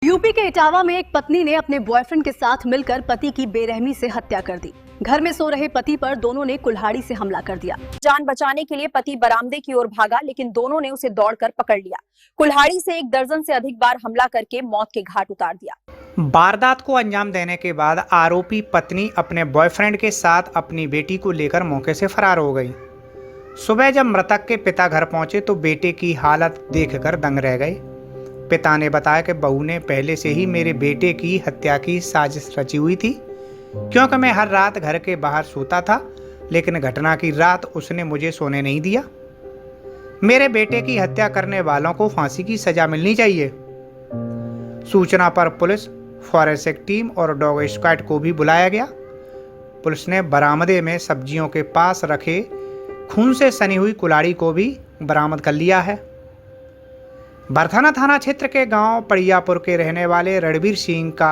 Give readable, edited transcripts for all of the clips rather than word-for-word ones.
UP के इटावा में एक पत्नी ने अपने बॉयफ्रेंड के साथ मिलकर पति की बेरहमी से हत्या कर दी। घर में सो रहे पति पर दोनों ने कुल्हाड़ी से हमला कर दिया। जान बचाने के लिए पति बरामदे की ओर भागा, लेकिन दोनों ने उसे दौड़कर पकड़ लिया। कुल्हाड़ी से 1 दर्जन से अधिक बार हमला करके मौत के घाट उतार दिया। वारदात को अंजाम देने के बाद आरोपी पत्नी अपने बॉयफ्रेंड के साथ अपनी बेटी को लेकर मौके से फरार हो गई। सुबह जब मृतक के पिता घर पहुंचे तो बेटे की हालत देखकर दंग रह गए। पिता ने बताया कि बहू ने पहले से ही मेरे बेटे की हत्या की साजिश रची हुई थी, क्योंकि मैं हर रात घर के बाहर सोता था, लेकिन घटना की रात उसने मुझे सोने नहीं दिया। मेरे बेटे की हत्या करने वालों को फांसी की सजा मिलनी चाहिए। सूचना पर पुलिस, फॉरेंसिक टीम और डॉग स्क्वाड को भी बुलाया गया। पुलिस ने बरामदे में सब्जियों के पास रखे खून से सनी हुई कुल्हाड़ी को भी बरामद कर लिया है। बरथाना थाना क्षेत्र के गांव पड़ियापुर के रहने वाले रणवीर सिंह का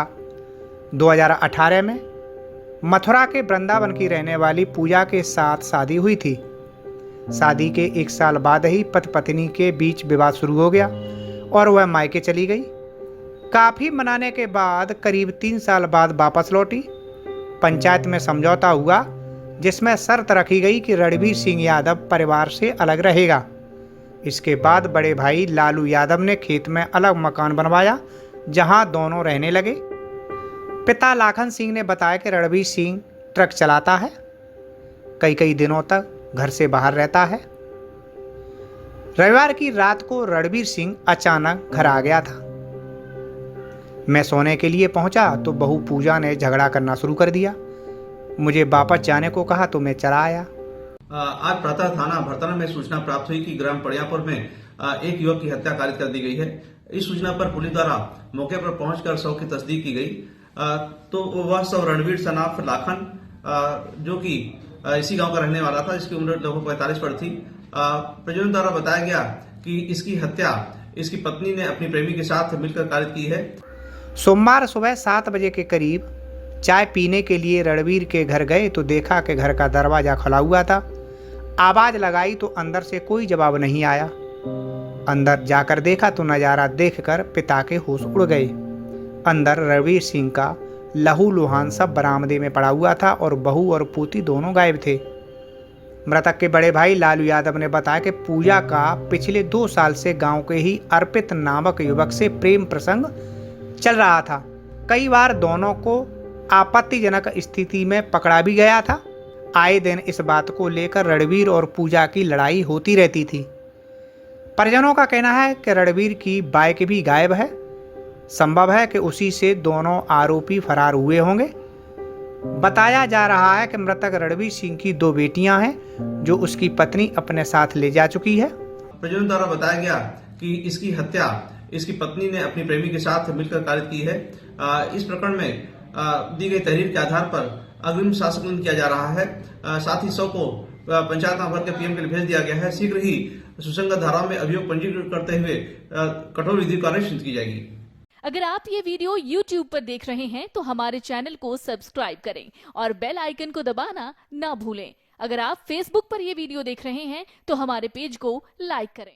2018 में मथुरा के वृंदावन की रहने वाली पूजा के साथ शादी हुई थी। शादी के 1 साल बाद ही पति पत्नी के बीच विवाद शुरू हो गया और वह मायके चली गई। काफ़ी मनाने के बाद करीब 3 साल बाद वापस लौटी। पंचायत में समझौता हुआ, जिसमें शर्त रखी गई कि रणवीर सिंह यादव परिवार से अलग रहेगा। इसके बाद बड़े भाई लालू यादव ने खेत में अलग मकान बनवाया, जहां दोनों रहने लगे। पिता लाखन सिंह ने बताया कि रणवीर सिंह ट्रक चलाता है, कई दिनों तक घर से बाहर रहता है। रविवार की रात को रणवीर सिंह अचानक घर आ गया था। मैं सोने के लिए पहुंचा तो बहू पूजा ने झगड़ा करना शुरू कर दिया। मुझे वापस जाने को कहा तो मैं चला आया। आज प्रातः थाना बरथाना में सूचना प्राप्त हुई कि ग्राम पड़ियापुर में एक युवक की हत्या कारित कर दी गई है। इस सूचना पर पुलिस द्वारा मौके पर पहुंचकर शव की तस्दीक की गई। तो वह शव रणवीर सनाफ लाखन, जो कि इसी गांव का रहने वाला था, जिसकी उम्र लगभग 45 पर थी। परिजनों द्वारा बताया गया कि इसकी हत्या इसकी पत्नी ने अपनी प्रेमी के साथ मिलकर कारित की है। सोमवार सुबह 7 बजे के करीब चाय पीने के लिए रणवीर के घर गए तो देखा कि घर का दरवाजा खुला हुआ था। आवाज लगाई तो अंदर से कोई जवाब नहीं आया। अंदर जाकर देखा तो नज़ारा देखकर पिता के होश उड़ गए। अंदर रणवीर सिंह का लहूलुहान सब बरामदे में पड़ा हुआ था और बहू और पोती दोनों गायब थे। मृतक के बड़े भाई लालू यादव ने बताया कि पूजा का पिछले 2 साल से गांव के ही अर्पित नामक युवक से प्रेम प्रसंग चल रहा था। कई बार दोनों को आपत्तिजनक स्थिति में पकड़ा भी गया था। आए दिन इस बात को लेकर रणवीर और पूजा की लड़ाई होती रहती थी। परिजनों का कहना है कि रणवीर की बाइक भी गायब है। संभव है कि उसी से दोनों आरोपी फरार हुए होंगे। बताया जा रहा है कि मृतक रणवीर सिंह की 2 बेटियां हैं, जो उसकी पत्नी अपने साथ ले जा चुकी है। परिजनों द्वारा बताया गया कि इसकी हत्या इसकी पत्नी ने अपनी प्रेमी के साथ मिलकर कारित की है। इस प्रकरण में दी गई तहरीर के आधार पर अग्रिम शासक किया जा रहा है। साथ ही शव को पंचायत में भर के पीएम के लिए भेज दिया गया है। शीघ्र ही सुसंगत धारा में अभियोग पंजीकृत करते हुए कठोर विधि कार्रवाई की जाएगी। अगर आप ये वीडियो YouTube पर देख रहे हैं तो हमारे चैनल को सब्सक्राइब करें और बेल आइकन को दबाना ना भूलें। अगर आप Facebook पर ये वीडियो देख रहे हैं तो हमारे पेज को लाइक करें।